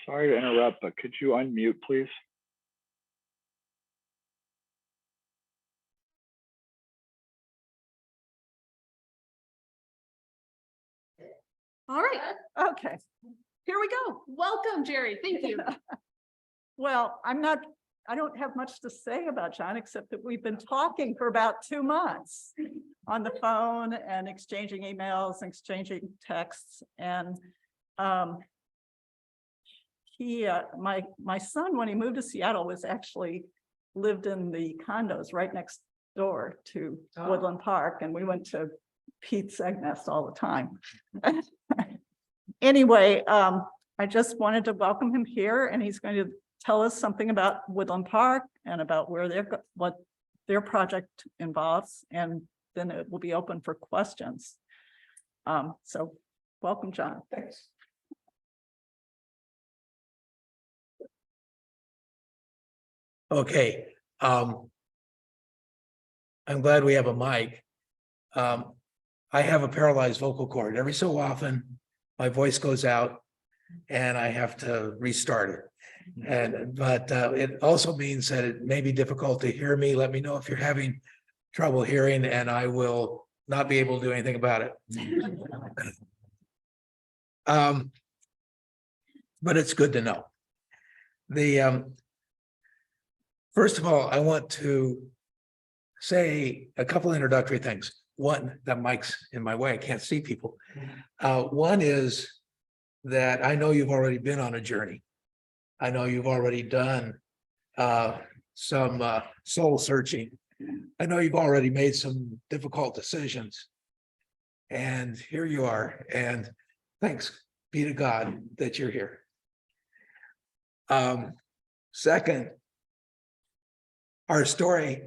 Sorry to interrupt, but could you unmute, please? All right. Okay. Here we go. Welcome, Jerry. Thank you. Well, I don't have much to say about John, except that we've been talking for about 2 months on the phone and exchanging emails, exchanging texts. And my son, when he moved to Seattle, was actually lived in the condos right next door to Woodland Park. And we went to Pete's Egg Nest all the time. Anyway, I just wanted to welcome him here, and he's going to tell us something about Woodland Park and about what their project involves, and then it will be open for questions. So welcome, John. Thanks. Okay. I'm glad we have a mic. I have a paralyzed vocal cord. Every so often, my voice goes out and I have to restart it. But it also means that it may be difficult to hear me. Let me know if you're having trouble hearing, and I will not be able to do anything about it. But it's good to know. First of all, I want to say a couple introductory things. One, that mic's in my way, I can't see people. One is that I know you've already been on a journey. I know you've already done some soul searching. I know you've already made some difficult decisions. And here you are. And thanks be to God that you're here. Second, our story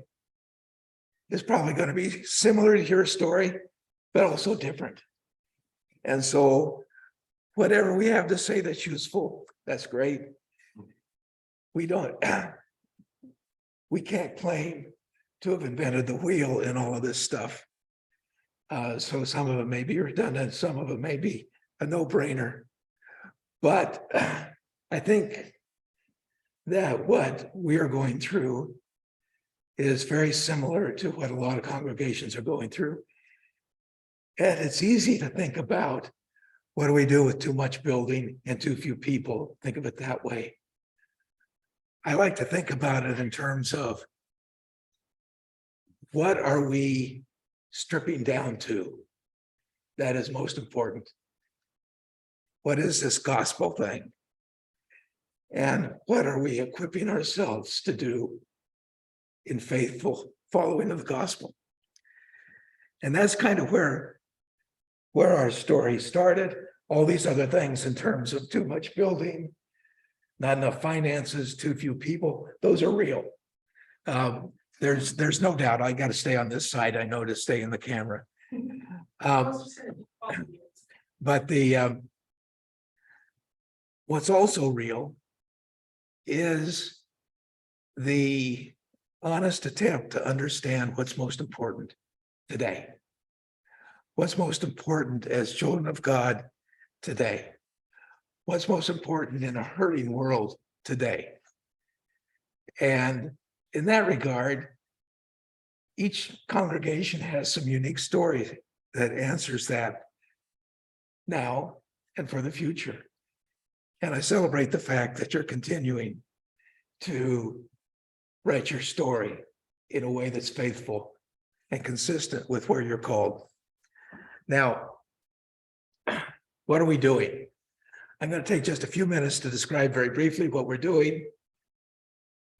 is probably going to be similar to your story, but also different. And so whatever we have to say that's useful, that's great. We can't claim to have invented the wheel in all of this stuff. So some of it may be redundant, some of it may be a no-brainer. But I think that what we are going through is very similar to what a lot of congregations are going through. And it's easy to think about, what do we do with too much building and too few people? Think of it that way. I like to think about it in terms of, what are we stripping down to that is most important? What is this gospel thing? And what are we equipping ourselves to do in faithful following of the gospel? And that's kind of where our story started. All these other things in terms of too much building, not enough finances, too few people, those are real. There's no doubt. I got to stay on this side, I know, to stay in the camera. But what's also real is the honest attempt to understand what's most important today. What's most important as children of God today? What's most important in a hurting world today? And in that regard, each congregation has some unique story that answers that now and for the future. And I celebrate the fact that you're continuing to write your story in a way that's faithful and consistent with where you're called. Now, what are we doing? I'm going to take just a few minutes to describe very briefly what we're doing.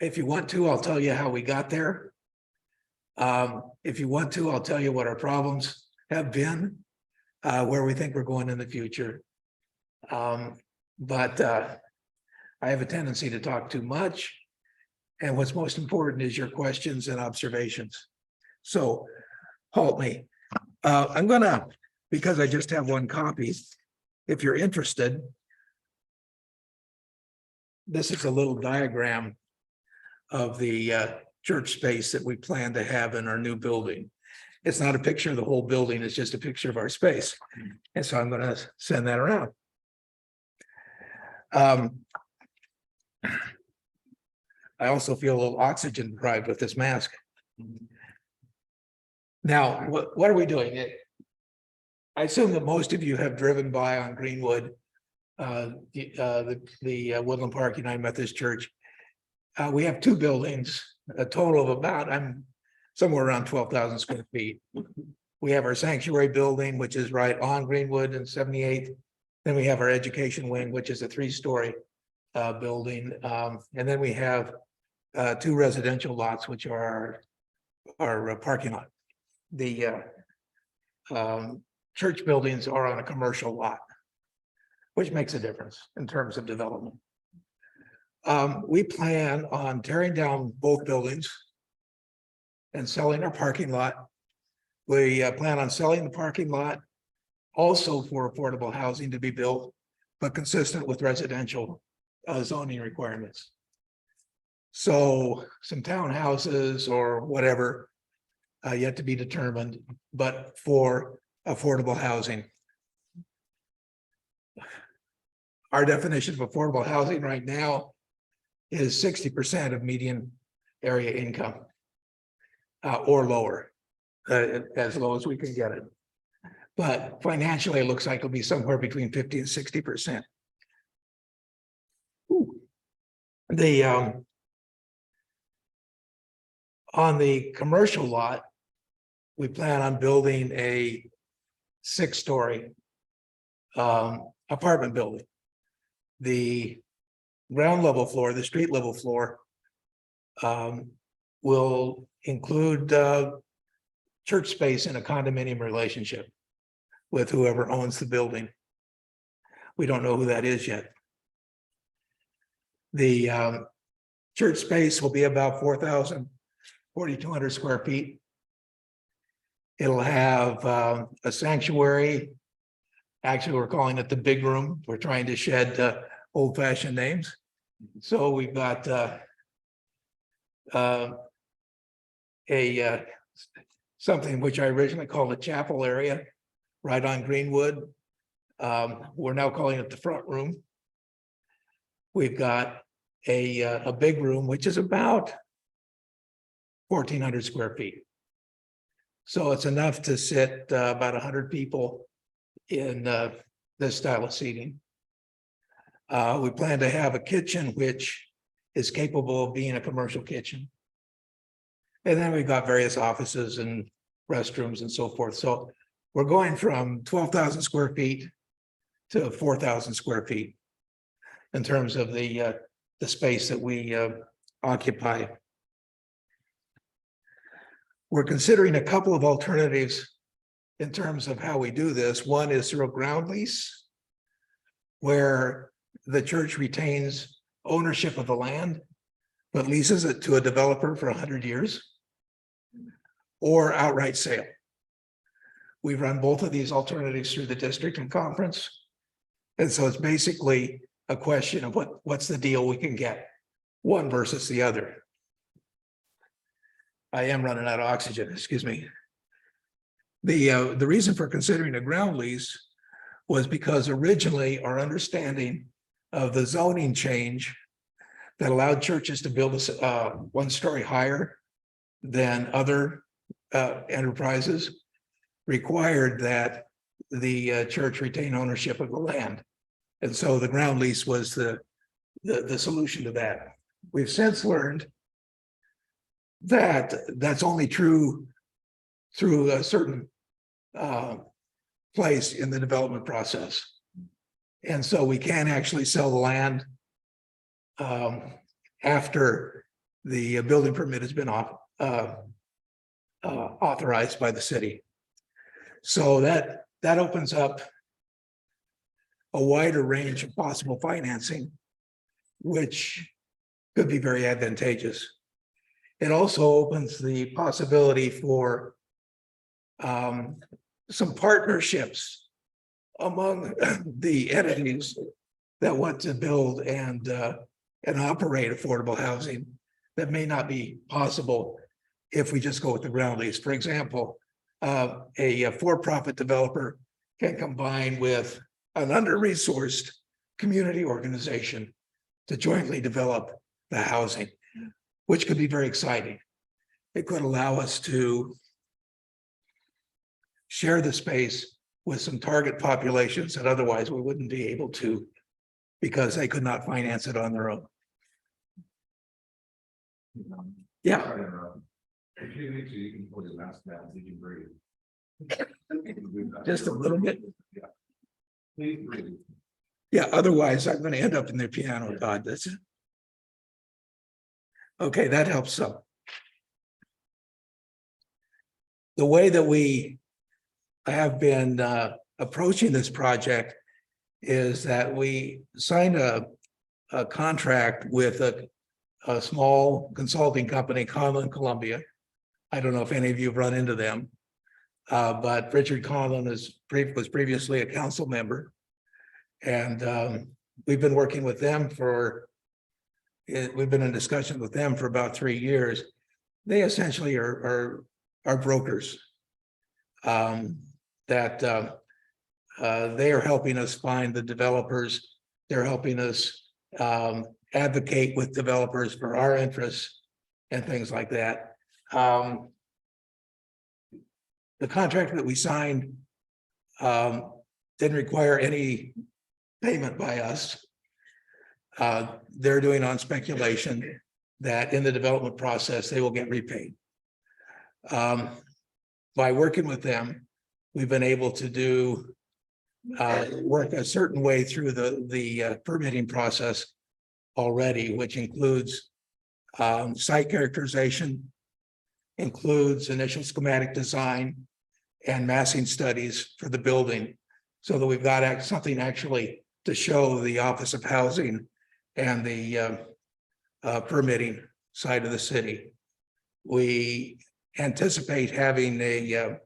If you want to, I'll tell you how we got there. If you want to, I'll tell you what our problems have been, where we think we're going in the future. But I have a tendency to talk too much. And what's most important is your questions and observations. So halt me. I'm going to, because I just have one copy, if you're interested, this is a little diagram of the church space that we plan to have in our new building. It's not a picture of the whole building, it's just a picture of our space. And so I'm going to send that around. I also feel a little oxygen deprived with this mask. Now, what are we doing? I assume that most of you have driven by on Greenwood, the Woodland Park United Methodist Church. We have two buildings, a total of about, I'm somewhere around 12,000 square feet. We have our sanctuary building, which is right on Greenwood and 78th. Then we have our education wing, which is a 3-story building. And then we have 2 residential lots, which are our parking lot. The church buildings are on a commercial lot, which makes a difference in terms of development. We plan on tearing down both buildings and selling our parking lot. We plan on selling the parking lot also for affordable housing to be built, but consistent with residential zoning requirements. So some townhouses or whatever yet to be determined, but for affordable housing. Our definition of affordable housing right now is 60% of median area income or lower, as low as we can get it. But financially, it looks like it'll be somewhere between 50 and 60%. On the commercial lot, we plan on building a 6-story apartment building. The ground level floor, the street level floor, will include church space in a condominium relationship with whoever owns the building. We don't know who that is yet. The church space will be about 4,200 square feet. It'll have a sanctuary. Actually, we're calling it the big room. We're trying to shed old-fashioned names. So we've got something which I originally called a chapel area right on Greenwood. We're now calling it the front room. We've got a big room, which is about 1,400 square feet. So it's enough to sit about 100 people in this style of seating. We plan to have a kitchen which is capable of being a commercial kitchen. And then we've got various offices and restrooms and so forth. So we're going from 12,000 square feet to 4,000 square feet in terms of the space that we occupy. We're considering a couple of alternatives in terms of how we do this. One is through a ground lease, where the church retains ownership of the land, but leases it to a developer for 100 years, or outright sale. We've run both of these alternatives through the district and conference. And so it's basically a question of what's the deal we can get, one versus the other. I am running out of oxygen, excuse me. The reason for considering a ground lease was because originally our understanding of the zoning change that allowed churches to build a 1 story higher than other enterprises required that the church retain ownership of the land. And so the ground lease was the solution to that. We've since learned that that's only true through a certain place in the development process. And so we can actually sell the land after the building permit has been authorized by the city. So that opens up a wider range of possible financing, which could be very advantageous. It also opens the possibility for some partnerships among the entities that want to build and operate affordable housing that may not be possible if we just go with the ground lease. For example, a for-profit developer can combine with an under-resourced community organization to jointly develop the housing, which could be very exciting. It could allow us to share the space with some target populations that otherwise we wouldn't be able to because they could not finance it on their own. Yeah. If you need to, you can put your mask down, you can breathe. Just a little bit. Yeah. Please breathe. Yeah, otherwise I'm going to end up in the piano. God, that's it. Okay, that helps some. The way that we have been approaching this project is that we signed a contract with a small consulting company, Conlon, Columbia. I don't know if any of you have run into them, but Richard Conlon was previously a council member. And we've been working with them we've been in discussion with them for about 3 years. They essentially are brokers that they are helping us find the developers. They're helping us advocate with developers for our interests and things like that. The contract that we signed didn't require any payment by us. They're doing on speculation that in the development process, they will get repaid. By working with them, we've been able to do work a certain way through the permitting process already, which includes site characterization, includes initial schematic design and massing studies for the building, so that we've got something actually to show the Office of Housing and the permitting side of the city. We anticipate having a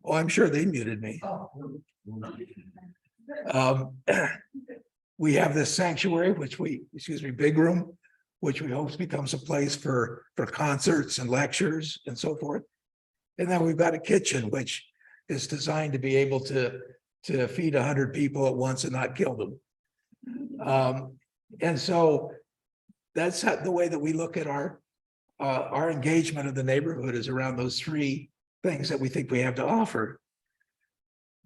Oh, I'm sure they muted me. We have this sanctuary, big room, which we hope becomes a place for concerts and lectures and so forth. And then we've got a kitchen, which is designed to be able to feed 100 people at once and not kill them. And so that's the way that we look at our engagement of the neighborhood is around those three things that we think we have to offer.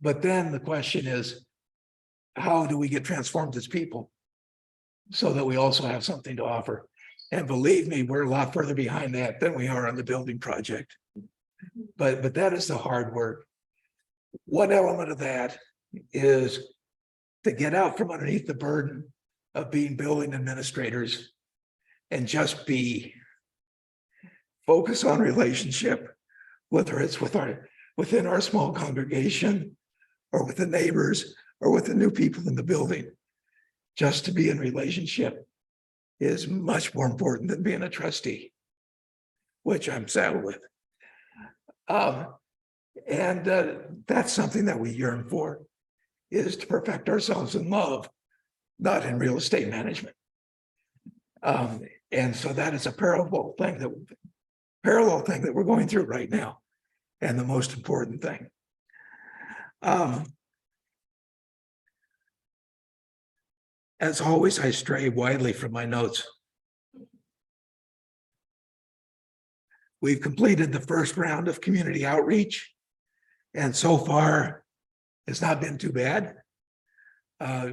But then the question is, how do we get transformed as people so that we also have something to offer? And believe me, we're a lot further behind that than we are on the building project. But that is the hard work. One element of that is to get out from underneath the burden of being building administrators and just be focused on relationship, whether it's within our small congregation or with the neighbors or with the new people in the building. Just to be in relationship is much more important than being a trustee, which I'm saddled with. That's something that we yearn for, is to perfect ourselves in love, not in real estate management. And so that is a parallel thing that we're going through right now, and the most important thing. As always, I stray widely from my notes. We've completed the first round of community outreach, and so far it's not been too bad.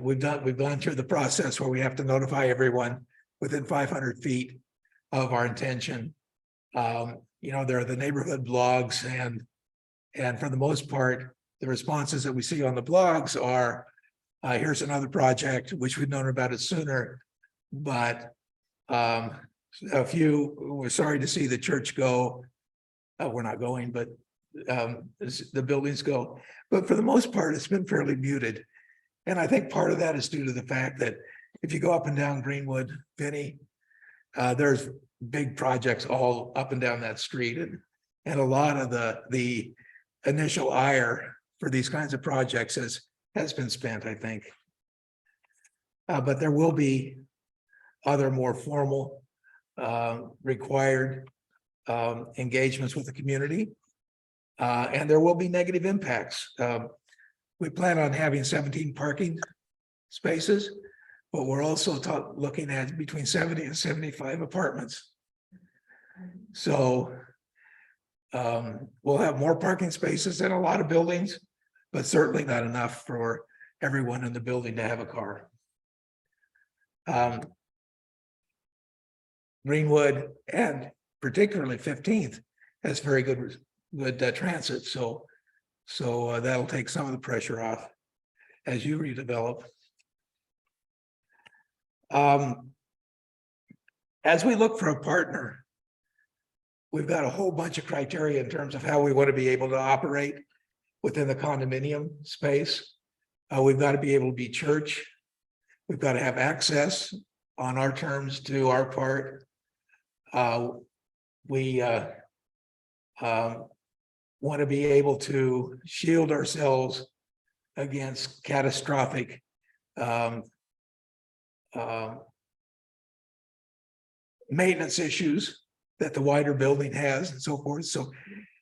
We've gone through the process where we have to notify everyone within 500 feet of our intention. There are the neighborhood blogs, and for the most part, the responses that we see on the blogs are, here's another project, which we'd known about it sooner, but a few, we're sorry to see the church go. We're not going, but the buildings go. But for the most part, it's been fairly muted. And I think part of that is due to the fact that if you go up and down Greenwood, Vinny, there's big projects all up and down that street. And a lot of the initial ire for these kinds of projects has been spent, I think. But there will be other more formal required engagements with the community. And there will be negative impacts. We plan on having 17 parking spaces, but we're also looking at between 70 and 75 apartments. So we'll have more parking spaces in a lot of buildings, but certainly not enough for everyone in the building to have a car. Greenwood and particularly 15th has very good transit, so that'll take some of the pressure off as you redevelop. As we look for a partner, we've got a whole bunch of criteria in terms of how we want to be able to operate within the condominium space. We've got to be able to be church. We've got to have access on our terms to our part. We want to be able to shield ourselves against catastrophic maintenance issues that the wider building has and so forth. So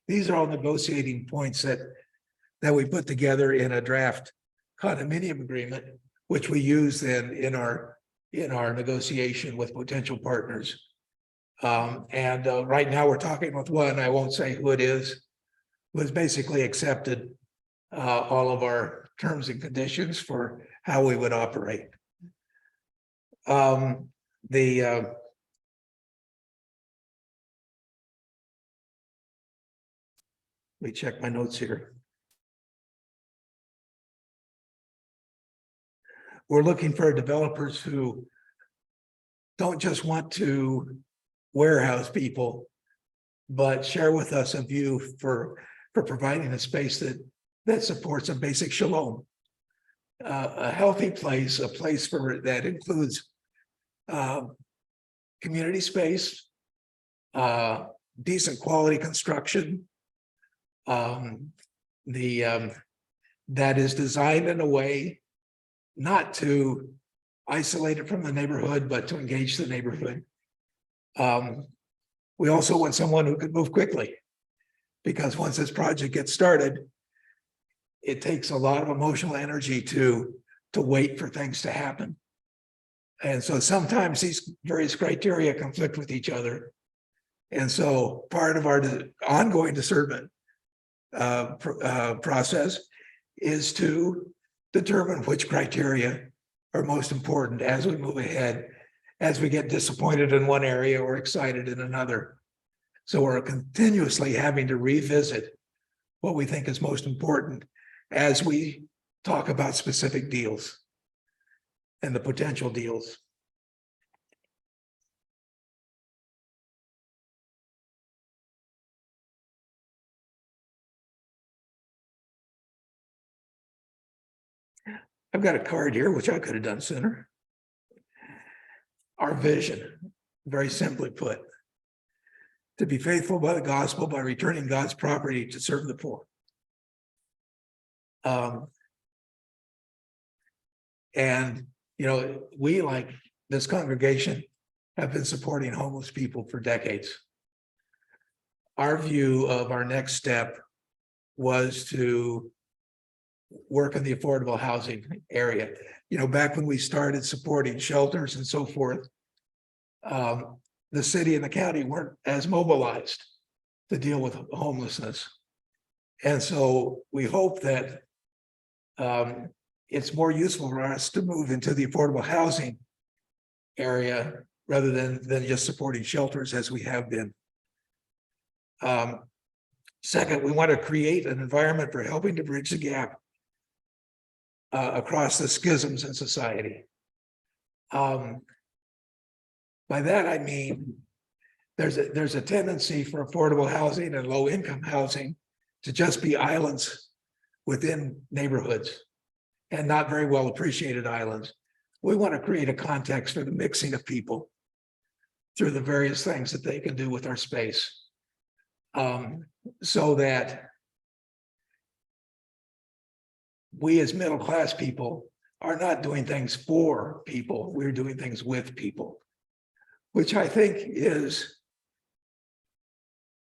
these are all negotiating points that we put together in a draft condominium agreement, which we use then in our negotiation with potential partners. Right now we're talking with one, I won't say who it is, who has basically accepted all of our terms and conditions for how we would operate. Let me check my notes here. We're looking for developers who don't just want to warehouse people, but share with us a view for providing a space that supports a basic shalom, a healthy place, a place that includes community space, decent quality construction, that is designed in a way not to isolate it from the neighborhood, but to engage the neighborhood. We also want someone who could move quickly, because once this project gets started, it takes a lot of emotional energy to wait for things to happen. And so sometimes these various criteria conflict with each other. And so part of our ongoing discernment process is to determine which criteria are most important as we move ahead, as we get disappointed in one area or excited in another. So we're continuously having to revisit what we think is most important as we talk about specific deals and the potential deals. I've got a card here, which I could have done sooner. Our vision, very simply put, to be faithful by the gospel by returning God's property to serve the poor. And, you know, we, like this congregation, have been supporting homeless people for decades. Our view of our next step was to work in the affordable housing area. You know, back when we started supporting shelters and so forth, the city and the county weren't as mobilized to deal with homelessness. And so we hope that it's more useful for us to move into the affordable housing area rather than just supporting shelters as we have been. Second, we want to create an environment for helping to bridge the gap across the schisms in society. By that, I mean, there's a tendency for affordable housing and low income housing to just be islands within neighborhoods and not very well appreciated islands. We want to create a context for the mixing of people through the various things that they can do with our space, so that we as middle class people are not doing things for people, we're doing things with people, which I think is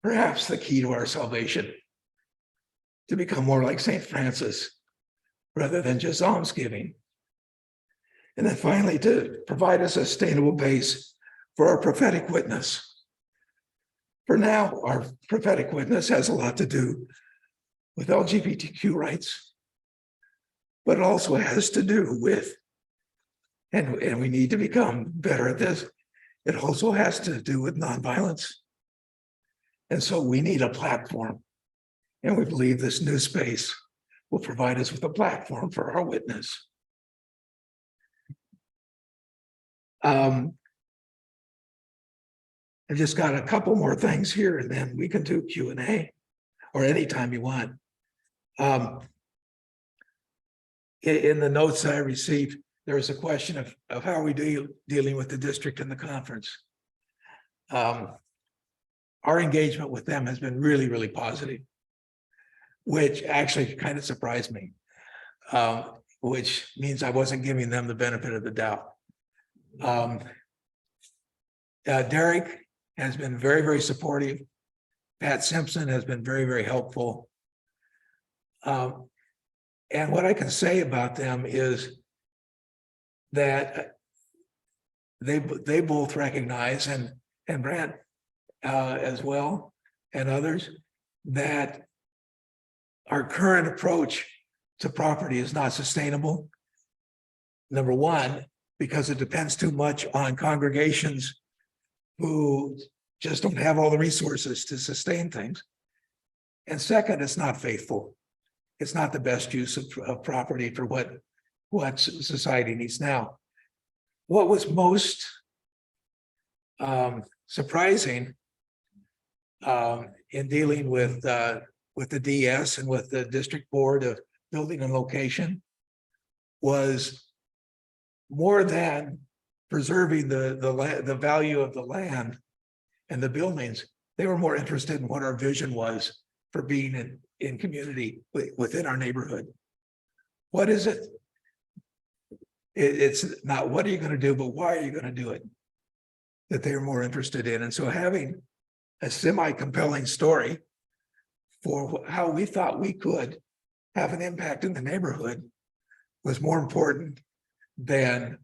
perhaps the key to our salvation, to become more like St. Francis rather than just almsgiving. And then finally, to provide a sustainable base for our prophetic witness. For now, our prophetic witness has a lot to do with LGBTQ rights, but it also has to do with, and we need to become better at this, it also has to do with nonviolence. And so we need a platform. And we believe this new space will provide us with a platform for our witness. I've just got a couple more things here, and then we can do Q&A or anytime you want. In the notes I received, there was a question of how are we dealing with the district and the conference. Our engagement with them has been really, really positive, which actually kind of surprised me, which means I wasn't giving them the benefit of the doubt. Derek has been very, very supportive. Pat Simpson has been very, very helpful. And what I can say about them is that they both recognize, and Brant as well, and others, that our current approach to property is not sustainable. Number one, because it depends too much on congregations who just don't have all the resources to sustain things. And second, it's not faithful. It's not the best use of property for what society needs now. What was most surprising in dealing with the DS and with the District Board of Building and Location was, more than preserving the value of the land and the buildings, they were more interested in what our vision was for being in community within our neighborhood. What is it? It's not what are you going to do, but why are you going to do it? That they're more interested in. And so having a semi-compelling story for how we thought we could have an impact in the neighborhood was more important than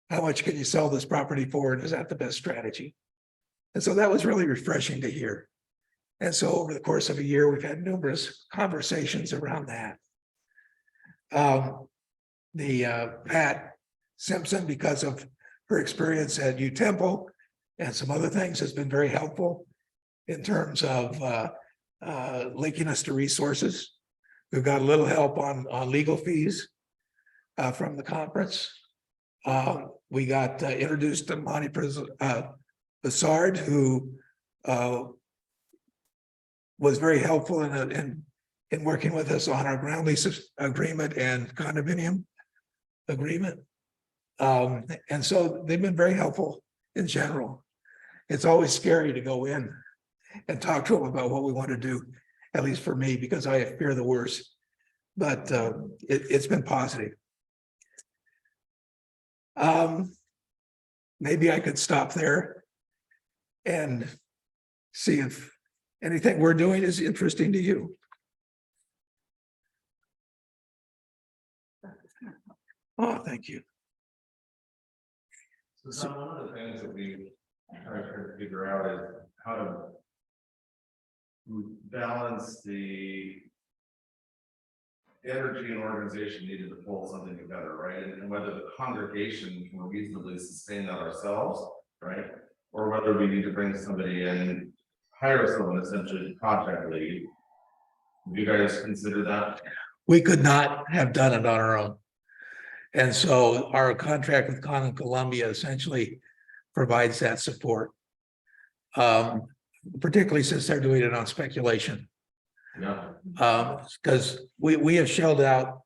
how much can you sell this property for, and is that the best strategy? And so that was really refreshing to hear. And so over the course of a year, we've had numerous conversations around that. Pat Simpson, because of her experience at UTemple and some other things, has been very helpful in terms of linking us to resources. We've got a little help on legal fees from the conference. We got introduced to Monty Bessard, who was very helpful in working with us on our ground lease agreement and condominium agreement. And so they've been very helpful in general. It's always scary to go in and talk to them about what we want to do, at least for me, because I fear the worst. But it's been positive. Maybe I could stop there and see if anything we're doing is interesting to you. Oh, thank you. So Tom, one of the things that we try to figure out is how to balance the energy and organization needed to pull something together, right? And whether the congregation can reasonably sustain that ourselves, right? Or whether we need to bring somebody in, hire someone essentially to contract lead. Have you guys consider that? We could not have done it on our own. And so our contract with Con Columbia essentially provides that support. Particularly since they're doing it on speculation. Yeah. Because we have shelled out,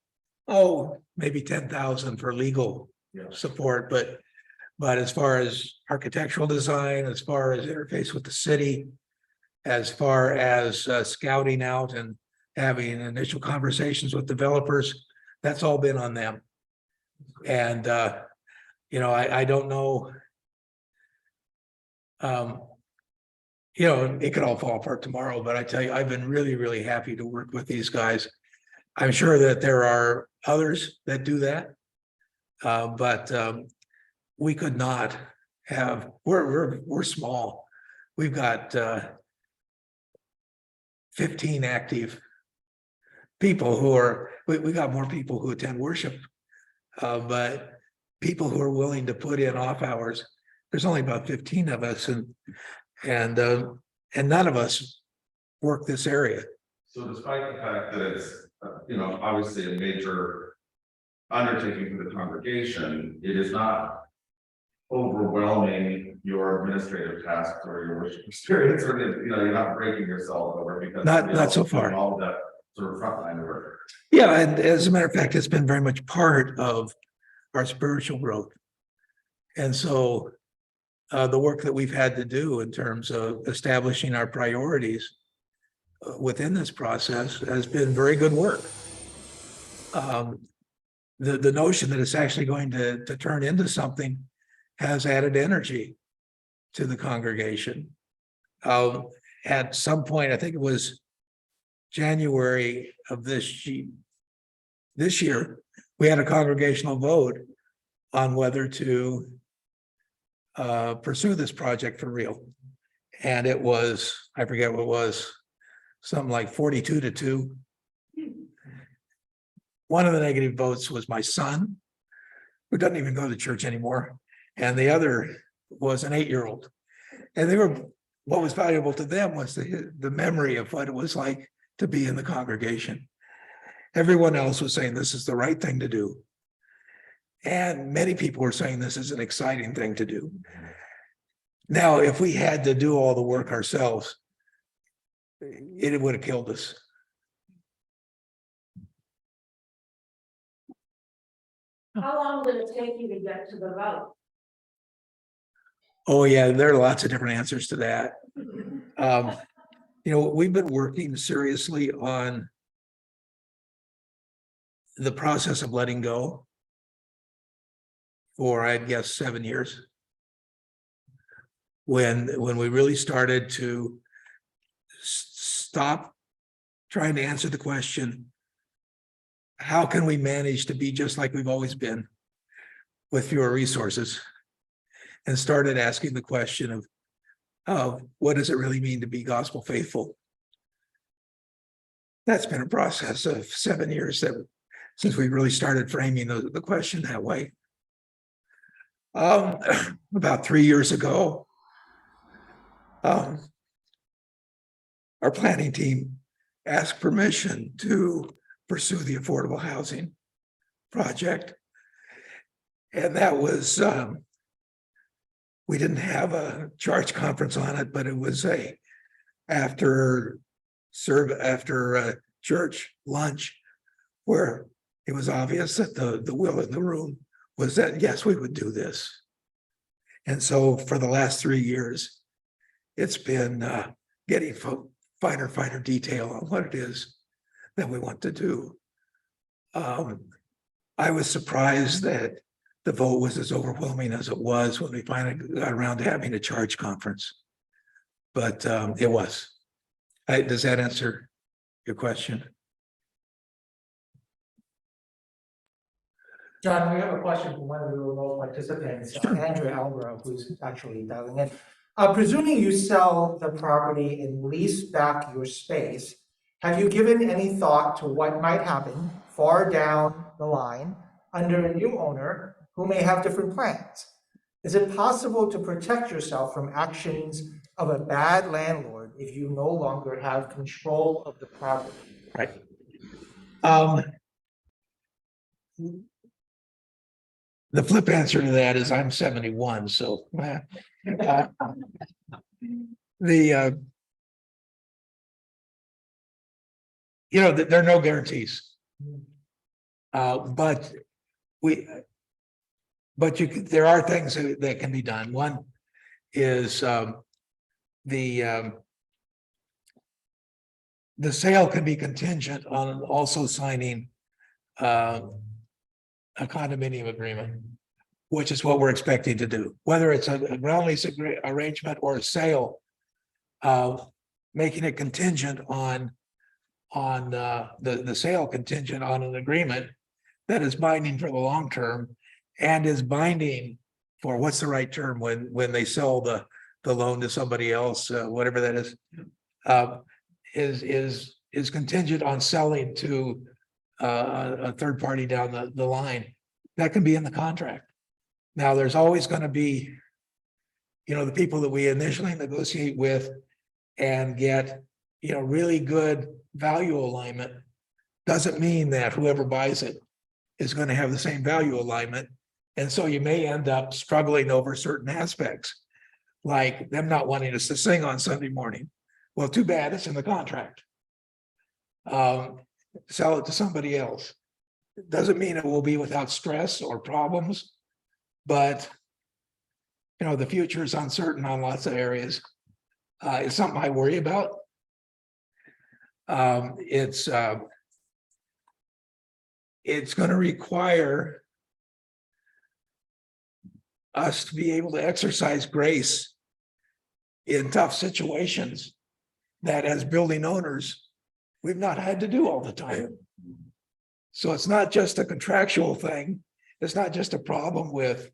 maybe 10,000 for legal support, but as far as architectural design, as far as interface with the city, as far as scouting out and having initial conversations with developers, that's all been on them. And I don't know. It could all fall apart tomorrow, but I tell you, I've been really, really happy to work with these guys. I'm sure that there are others that do that. But we could not have, we're small. We've got 15 active people who are, we got more people who attend worship, but people who are willing to put in off hours, there's only about 15 of us, and none of us work this area. So despite the fact that it's, obviously a major undertaking for the congregation, it is not overwhelming your administrative tasks or your worship experience, or you're not breaking yourself over because not so far. All of that sort of frontline work. Yeah, and as a matter of fact, it's been very much part of our spiritual growth. And so the work that we've had to do in terms of establishing our priorities within this process has been very good work. The notion that it's actually going to turn into something has added energy to the congregation. At some point, I think it was January of this year, we had a congregational vote on whether to pursue this project for real. And it was, I forget what it was, something like 42-2. One of the negative votes was my son, who doesn't even go to church anymore. And the other was an 8-year-old. And what was valuable to them was the memory of what it was like to be in the congregation. Everyone else was saying this is the right thing to do. And many people were saying this is an exciting thing to do. Now, if we had to do all the work ourselves, it would have killed us. How long will it take you to get to the vote? Oh, yeah, there are lots of different answers to that. We've been working seriously on the process of letting go for, I'd guess, 7 years. When we really started to stop trying to answer the question, how can we manage to be just like we've always been with fewer resources? And started asking the question of what does it really mean to be gospel faithful? That's been a process of 7 years since we really started framing the question that way. About 3 years ago, our planning team asked permission to pursue the affordable housing project. And that was, we didn't have a charge conference on it, but it was after church lunch, where it was obvious that the will in the room was that, yes, we would do this. And so for the last 3 years, it's been getting finer detail on what it is that we want to do. I was surprised that the vote was as overwhelming as it was when we finally got around to having a charge conference. But it was. Does that answer your question? John, we have a question from one of the remote participants, Andrew Albro, who's actually dialing in. Presuming you sell the property and lease back your space, have you given any thought to what might happen far down the line under a new owner who may have different plans? Is it possible to protect yourself from actions of a bad landlord if you no longer have control of the property? Right. The flip answer to that is I'm 71, so there are no guarantees. But there are things that can be done. One is the sale can be contingent on also signing a condominium agreement, which is what we're expecting to do. Whether it's a ground lease arrangement or a sale, making it contingent on the sale contingent on an agreement that is binding for the long term and is binding for what's the right term when they sell the loan to somebody else, whatever that is contingent on selling to a third party down the line. That can be in the contract. Now, there's always going to be, the people that we initially negotiate with and get, really good value alignment. Doesn't mean that whoever buys it is going to have the same value alignment. And so you may end up struggling over certain aspects, like them not wanting us to sing on Sunday morning. Well, too bad, it's in the contract. Sell it to somebody else. It doesn't mean it will be without stress or problems, but the future is uncertain on lots of areas. It's something I worry about. It's going to require us to be able to exercise grace in tough situations that, as building owners, we've not had to do all the time. So it's not just a contractual thing. It's not just a problem with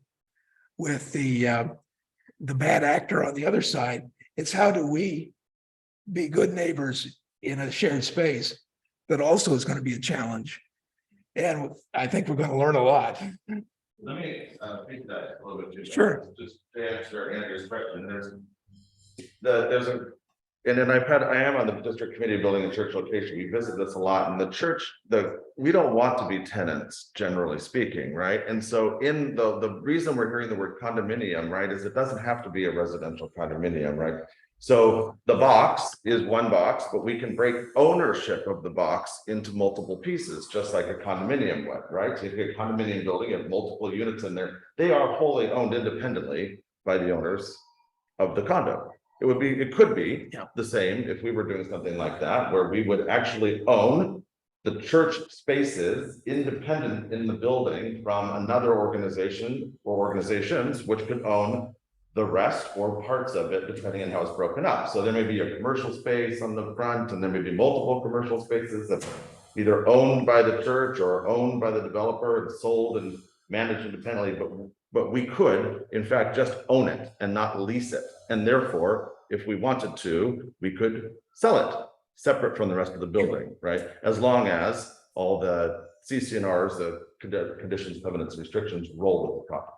the bad actor on the other side. It's how do we be good neighbors in a shared space that also is going to be a challenge. And I think we're going to learn a lot. Let me speak to that a little bit too. Sure. Just to answer Andrew's question, I am on the district committee building a church location. We visit this a lot, and the church, we don't want to be tenants, generally speaking, right? And so in the reason we're hearing the word condominium, right, is it doesn't have to be a residential condominium, right? So the box is one box, but we can break ownership of the box into multiple pieces, just like a condominium would, right? So if you have a condominium building, you have multiple units in there. They are wholly owned independently by the owners of the condo. It could be the same if we were doing something like that, where we would actually own the church spaces independent in the building from another organization or organizations which could own the rest or parts of it, depending on how it's broken up. So there may be a commercial space on the front, and there may be multiple commercial spaces that are either owned by the church or owned by the developer and sold and managed independently, but we could, in fact, just own it and not lease it. And therefore, if we wanted to, we could sell it separate from the rest of the building, right? As long as all the CC&Rs, the conditions, covenants, restrictions roll with the property.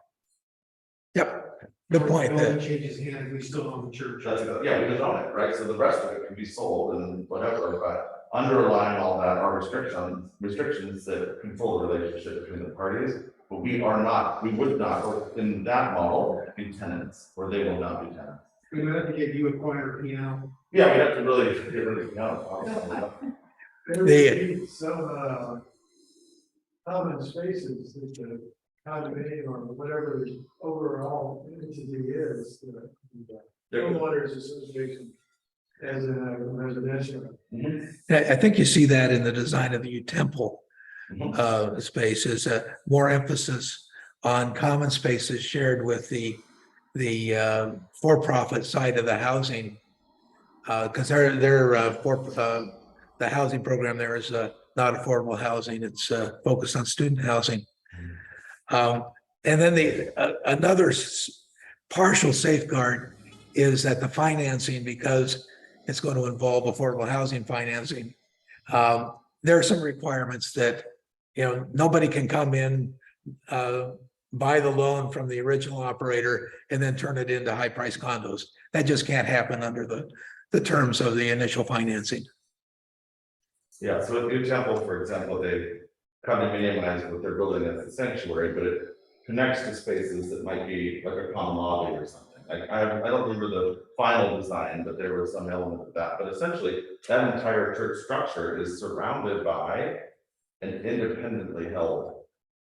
Yep, good point. Building changes hands, we still own the church. That's good. Yeah, we just own it, right? So the rest of it can be sold and whatever, but underlying all that are restrictions that control the relationship between the parties. But we would not, or in that model, be tenants, or they will not be tenants. We would have to get you acquire P&L. Yeah, we'd have to really get rid of the There would be some common spaces that the condominium or whatever the overall entity is, the homeowners association as in a residential. I think you see that in the design of the U Temple space is more emphasis on common spaces shared with the for-profit side of the housing. Because the housing program there is not affordable housing. It's focused on student housing. And then another partial safeguard is that the financing, because it's going to involve affordable housing financing, there are some requirements that, nobody can come in, buy the loan from the original operator and then turn it into high price condos. That just can't happen under the terms of the initial financing. Yeah, so with New Temple, for example, they condominiumize what they're building as a sanctuary, but it connects to spaces that might be like a common lobby or something. I don't remember the final design, but there was some element of that. But essentially, that entire church structure is surrounded by an independently held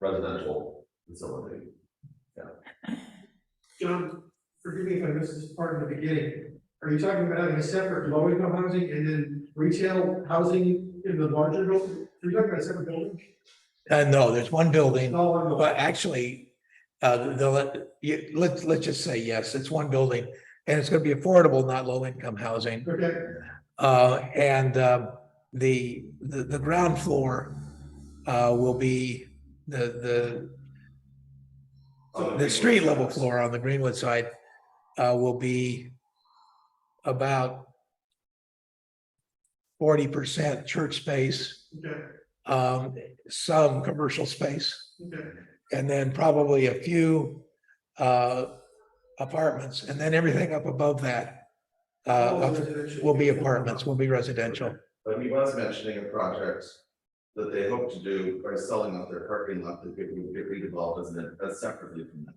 residential facility. Yeah. John, forgive me if I missed this part in the beginning. Are you talking about having a separate low income housing and then retail housing in the larger building? Are you talking about a separate building? No, there's one building, No, one building. but actually, let's just say yes, it's one building, and it's going to be affordable, not low income housing. Okay. And the ground floor will be the street level floor on the Greenwood side will be about 40% church space, Okay. some commercial space, Okay. and then probably a few apartments, and then everything up above that will be apartments, will be residential. But he was mentioning a project that they hope to do by selling off their parking lot that could get redeveloped as separately from that.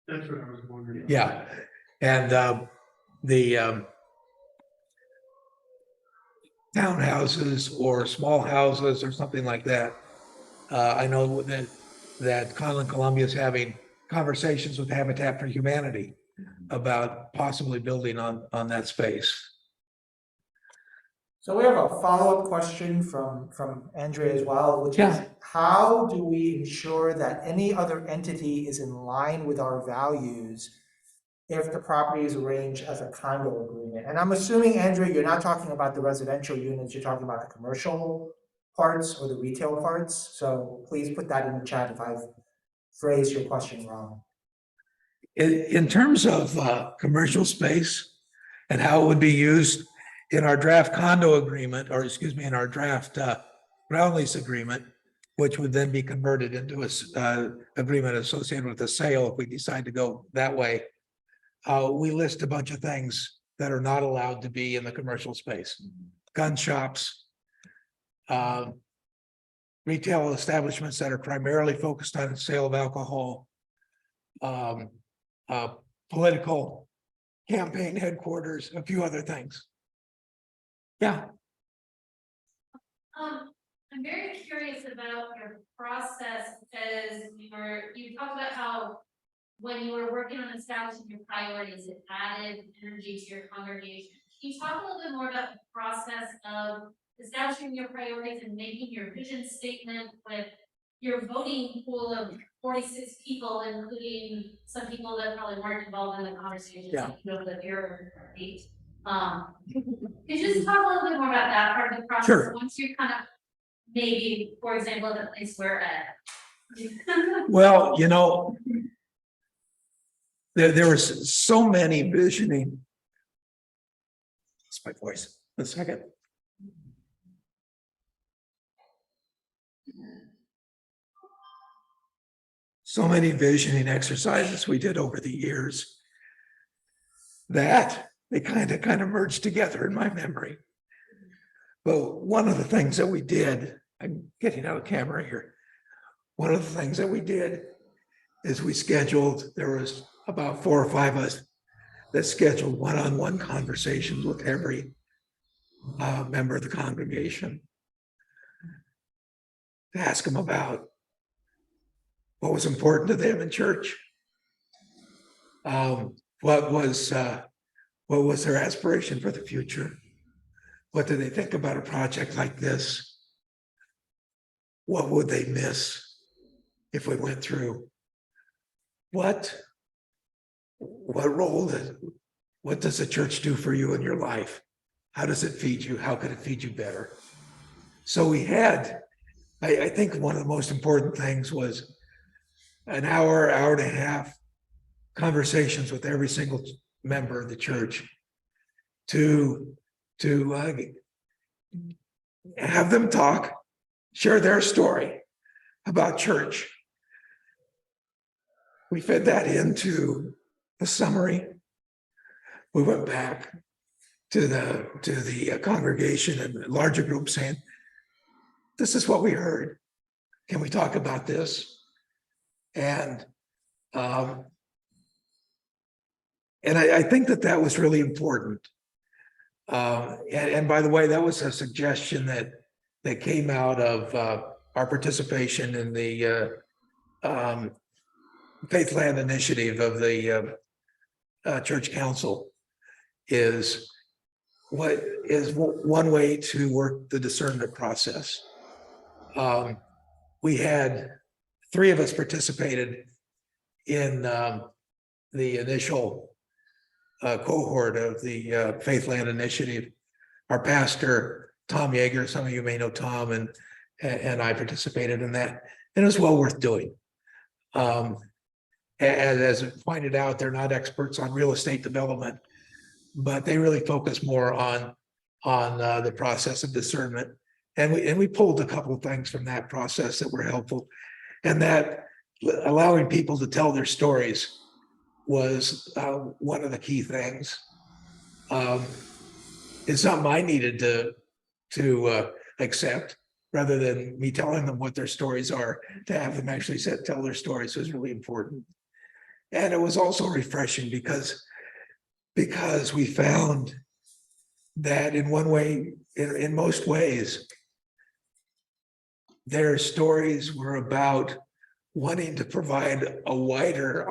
That's what I was wondering. Yeah, and the townhouses or small houses or something like that. I know that Conlon Columbia is having conversations with Habitat for Humanity about possibly building on that space. So we have a follow-up question from Andrea as well, which is, Yeah. how do we ensure that any other entity is in line with our values if the property is arranged as a condo agreement? And I'm assuming, Andrea, you're not talking about the residential units, you're talking about the commercial parts or the retail parts. So please put that in the chat if I've phrased your question wrong. In terms of commercial space and how it would be used in our draft condo agreement, or excuse me, in our draft ground lease agreement, which would then be converted into a agreement associated with the sale if we decide to go that way. We list a bunch of things that are not allowed to be in the commercial space. Gun shops, retail establishments that are primarily focused on the sale of alcohol, political campaign headquarters, a few other things. Yeah. I'm very curious about your process as you talked about how when you were working on establishing your priorities, it added energy to your congregation. Can you talk a little bit more about the process of establishing your priorities and making your vision statement with your voting pool of 46 people, including some people that probably weren't involved in the conversation. Yeah. You know, that you're eight. Could you just talk a little bit more about that part of the process? Sure. Once you're kind of maybe, for example, at the place we're at. Well, you know, there was so many visioning. It's my voice. A second. So many visioning exercises we did over the years that they kind of merged together in my memory. But one of the things that we did, I'm getting out of camera here. One of the things that we did is we scheduled, there was about 4 or 5 of us that scheduled one-on-one conversations with every member of the congregation to ask them about what was important to them in church. What was their aspiration for the future? What do they think about a project like this? What would they miss if we went through? What role what does the church do for you in your life? How does it feed you? How can it feed you better? So we had, I think one of the most important things was an hour and a half conversations with every single member of the church to have them talk, share their story about church. We fed that into a summary. We went back to the congregation and larger group saying, this is what we heard. Can we talk about this? And I think that was really important. And by the way, that was a suggestion that came out of our participation in the Faith Land Initiative of the Church Council. Is what is one way to work the discernment process. We had 3 of us participated in the initial cohort of the Faith Land Initiative. Our pastor, Tom Yeager, some of you may know Tom, and I participated in that, and it was well worth doing. And as pointed out, they're not experts on real estate development, but they really focus more on the process of discernment. And we pulled a couple of things from that process that were helpful, and that allowing people to tell their stories was one of the key things. It's something I needed to accept, rather than me telling them what their stories are. To have them actually tell their stories was really important. And it was also refreshing because we found that in one way, in most ways, their stories were about wanting to provide a wider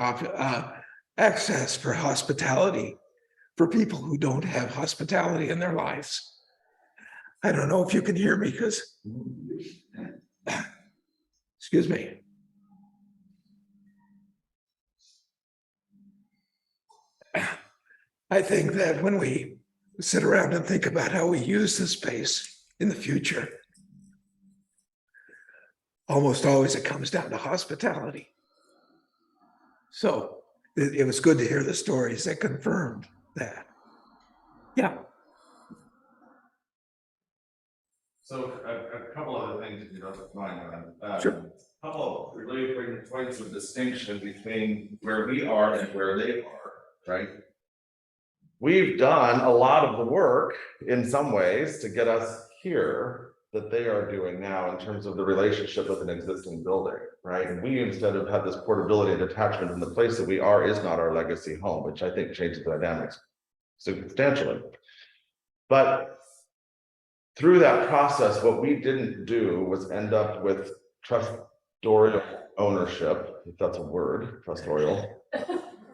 access for hospitality for people who don't have hospitality in their lives. I don't know if you can hear me because, excuse me. I think that when we sit around and think about how we use this space in the future, almost always it comes down to hospitality. So it was good to hear the stories that confirmed that. Yeah. So a couple other things, if you don't mind, Sure. A couple of really important points of distinction between where we are and where they are, right? We've done a lot of the work in some ways to get us here that they are doing now in terms of the relationship with an existing building, right? And we instead of have this portability and attachment, and the place that we are is not our legacy home, which I think changes the dynamics substantially. But through that process, what we didn't do was end up with trustorial ownership, if that's a word, trustorial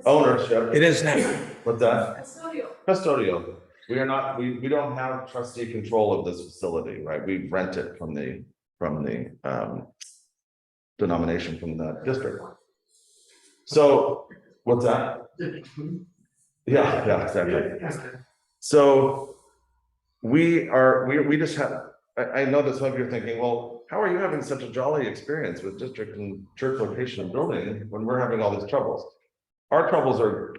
ownership. It is now. What's that? Custodial. Custodial. We are not, we don't have trustee control of this facility, right? We rent it from the denomination from the district. So, what's that? Yeah, exactly. So we just had, I know that some of you are thinking, well, how are you having such a jolly experience with district and church location and building when we're having all these troubles? Our troubles are,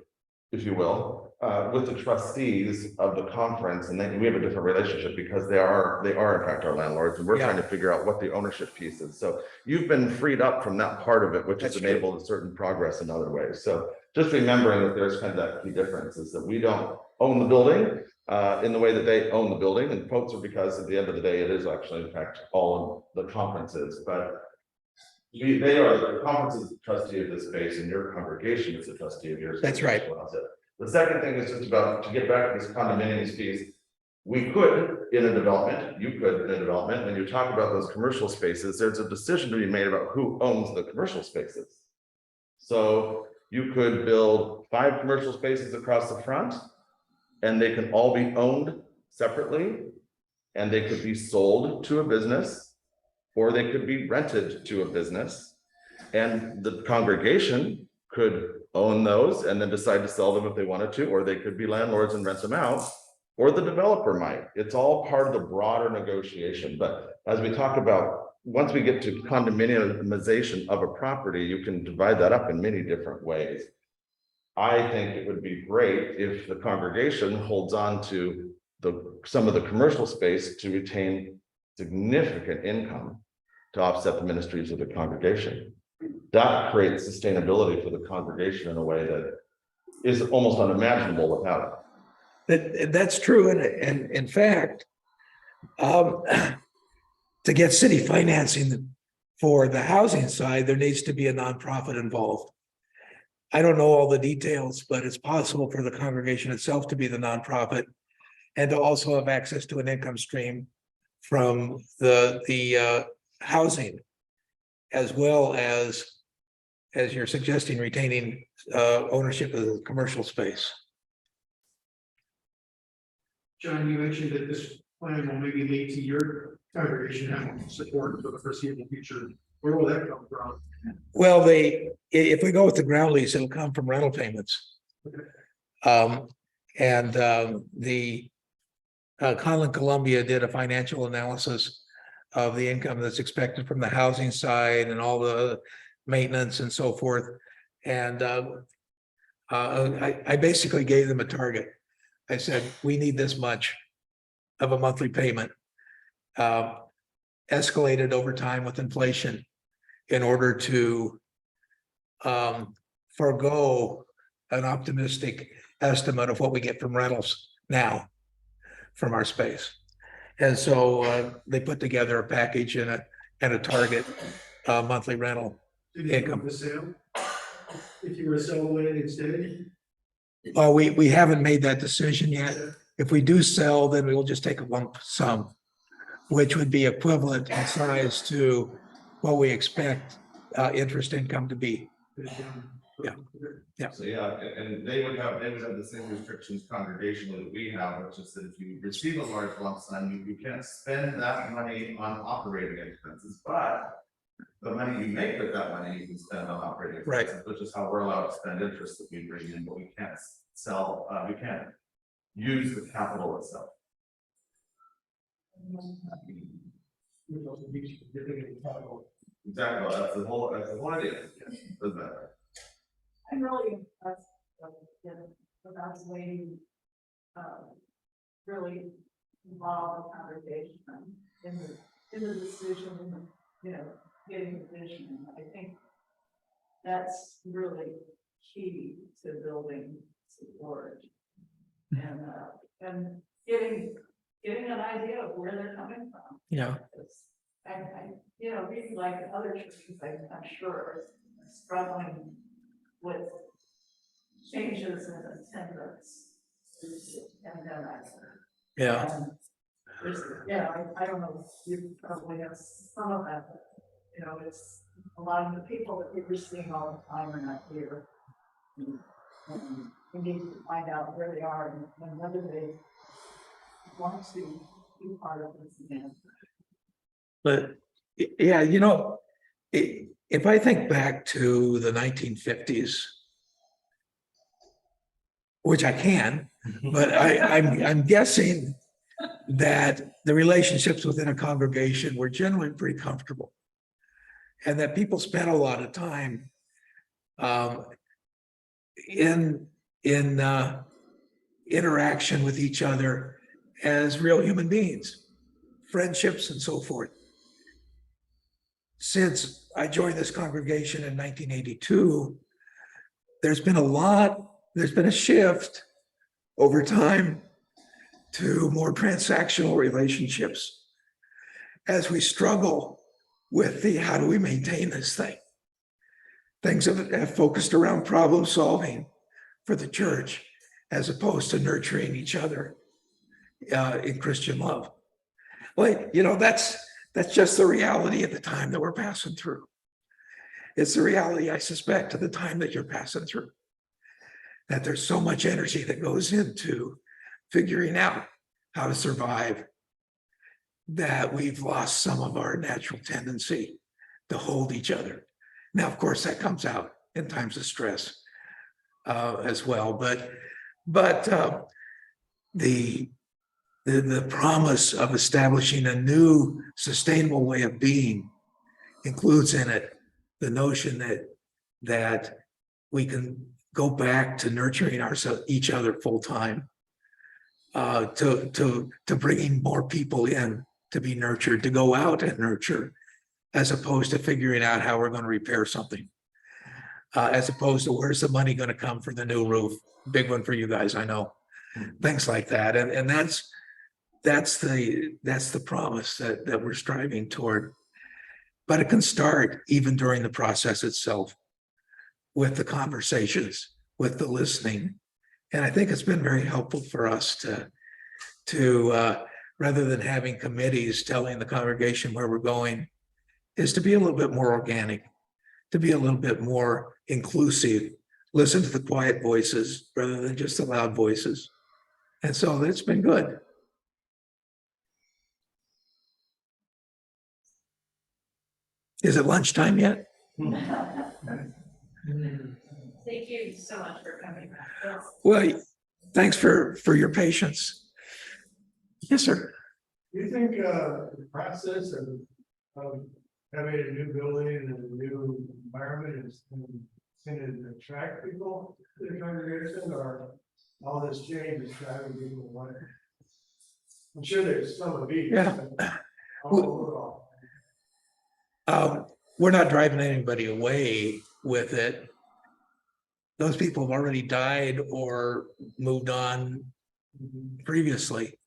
if you will, with the trustees of the conference, and then we have a different relationship because they are in fact our landlords, and we're trying to figure out what the ownership piece is. So you've been freed up from that part of it, which has enabled a certain progress in other ways. So just remembering that there's kind of that key difference is that we don't own the building in the way that they own the building, and folks are, because at the end of the day, it is actually in fact all of the conferences, but they are, the conference is the trustee of this space, and your congregation is the trustee of yours. That's right. The second thing is just about, to get back to this condominium piece, we could, in a development, you could in a development, when you talk about those commercial spaces, there's a decision to be made about who owns the commercial spaces. So you could build 5 commercial spaces across the front, and they can all be owned separately, and they could be sold to a business, or they could be rented to a business, and the congregation could own those and then decide to sell them if they wanted to, or they could be landlords and rent them out, or the developer might. It's all part of the broader negotiation. But as we talk about, once we get to condominiumization of a property, you can divide that up in many different ways. I think it would be great if the congregation holds on to some of the commercial space to retain significant income to offset the ministries of the congregation. That creates sustainability for the congregation in a way that is almost unimaginable without That, that's true, and in fact, to get city financing for the housing side, there needs to be a nonprofit involved. I don't know all the details, but it's possible for the congregation itself to be the nonprofit and to also have access to an income stream from the housing, as well as you're suggesting, retaining ownership of the commercial space. John, you mentioned that this plan will maybe lead to your congregation having support for the foreseeable future. Where will that come from? Well, if we go with the ground lease, it'll come from rental payments. The Conlon Columbia did a financial analysis of the income that's expected from the housing side and all the maintenance and so forth. And I basically gave them a target. I said, we need this much of a monthly payment, escalated over time with inflation, in order to forego an optimistic estimate of what we get from rentals now from our space. And so they put together a package and a target monthly rental income. The sale? If you were to sell it instead? Well, we haven't made that decision yet. If we do sell, then we will just take a lump sum, which would be equivalent in size to what we expect interest income to be. Yeah. So and they would have the same restrictions congregationally that we have, which is that if you receive a large lump sum, you can't spend that money on operating expenses, but the money you make with that money you can spend on operating expenses, which is how we're allowed to spend interest that we bring in, but we can't sell, we can't use the capital itself. Exactly, that's the whole idea. Doesn't matter. I'm really impressed without the way you really involve the congregation in the decision, getting the vision. I think that's really key to building support and getting an idea of where they're coming from. Yeah. I really like other churches, I'm sure, struggling with changes in attendance. And then Yeah. I don't know, you probably have some of that, but, it's a lot of the people that we're seeing all the time are not here. And we need to find out where they are and whether they want to be part of this. But yeah, if I think back to the 1950s, which I can, but I'm guessing that the relationships within a congregation were generally pretty comfortable, and that people spent a lot of time in interaction with each other as real human beings, friendships and so forth. Since I joined this congregation in 1982, there's been a shift over time to more transactional relationships as we struggle with how do we maintain this thing. Things have focused around problem solving for the church as opposed to nurturing each other in Christian love. Like, that's just the reality at the time that we're passing through. It's the reality, I suspect, of the time that you're passing through. That there's so much energy that goes into figuring out how to survive, that we've lost some of our natural tendency to hold each other. Now, of course, that comes out in times of stress as well. But the promise of establishing a new sustainable way of being includes in it the notion that we can go back to nurturing each other full time, to bringing more people in to be nurtured, to go out and nurture, as opposed to figuring out how we're going to repair something, as opposed to where's the money going to come for the new roof, big one for you guys, I know, things like that, and that's the promise that we're striving toward. But it can start even during the process itself, with the conversations, with the listening. And I think it's been very helpful for us to rather than having committees telling the congregation where we're going, is to be a little bit more organic, to be a little bit more inclusive, listen to the quiet voices rather than just the loud voices. And so it's been good. Is it lunchtime yet? Thank you so much for coming back. Yes. Well, thanks for your patience. Yes, sir. Do you think the process of having a new building and a new environment is going to attract people to the congregation, or all this change is driving people away? I'm sure there's some of each. Yeah. We're not driving anybody away with it. Those people have already died or moved on previously.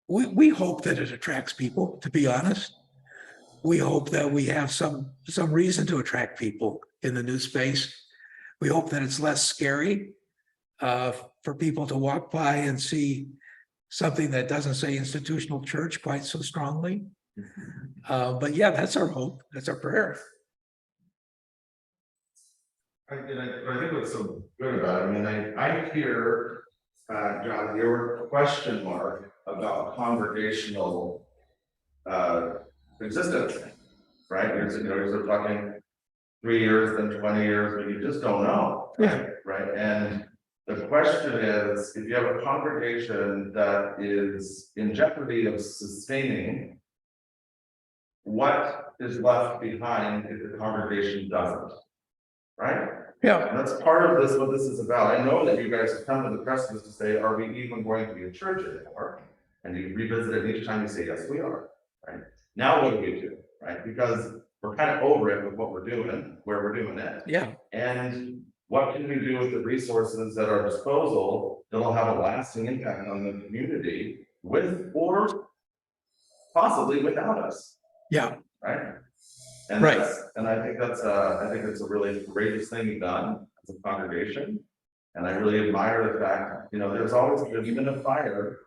We hope that it attracts people, to be honest. We hope that we have some reason to attract people in the new space. We hope that it's less scary for people to walk by and see something that doesn't say institutional church quite so strongly. But yeah, that's our hope. That's our prayer. I think what's so good about it, I mean, I hear, John, your question mark about congregational existence, right? You're talking 3 years, then 20 years, but you just don't know, right? And the question is, if you have a congregation that is in jeopardy of sustaining, what is left behind if the congregation doesn't? Right? Yeah. And that's part of this, what this is about. I know that you guys have come to the precipice to say, are we even going to be a church anymore? And you revisit it each time you say, yes, we are. Right? Now what do we do? Right? Because we're kind of over it with what we're doing, where we're doing it. Yeah. And what can we do with the resources at our disposal that'll have a lasting impact on the community with or possibly without us? Yeah. Right. And right. I think that's a really courageous thing you've done as a congregation. And I really admire the fact, there's been a fire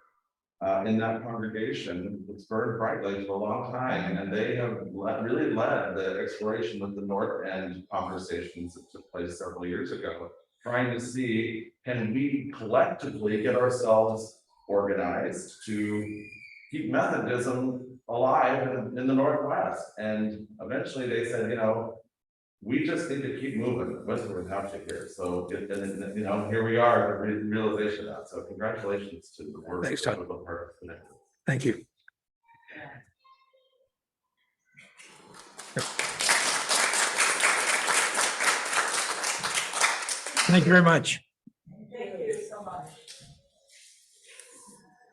in that congregation that's burned brightly for a long time. And they have really led the exploration of the North End conversations that took place several years ago. trying to see, can we collectively get ourselves organized to keep Methodism alive in the Northwest? And eventually they said, you know, we just need to keep moving with or without you here. So, and, you know, here we are, the realization of that. So congratulations to the work. Thanks, Todd. of the part connected. Thank you. Thank you very much.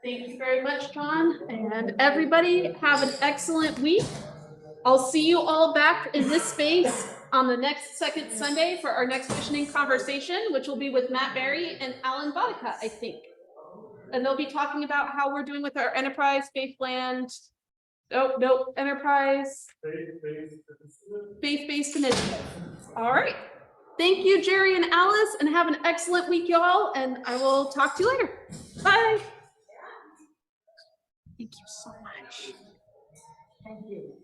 Thank you very much, John, and everybody have an excellent week. I'll see you all back in this space on the next second Sunday for our next visioning conversation, which will be with Matt Berry and Alan Bodicott, I think. And they'll be talking about how we're doing with our enterprise faithland. Nope, enterprise faith-based initiative. All right. Thank you, Jerry and Alice, and have an excellent week, y'all. And I will talk to you later. Bye. Thank you so much. Thank you.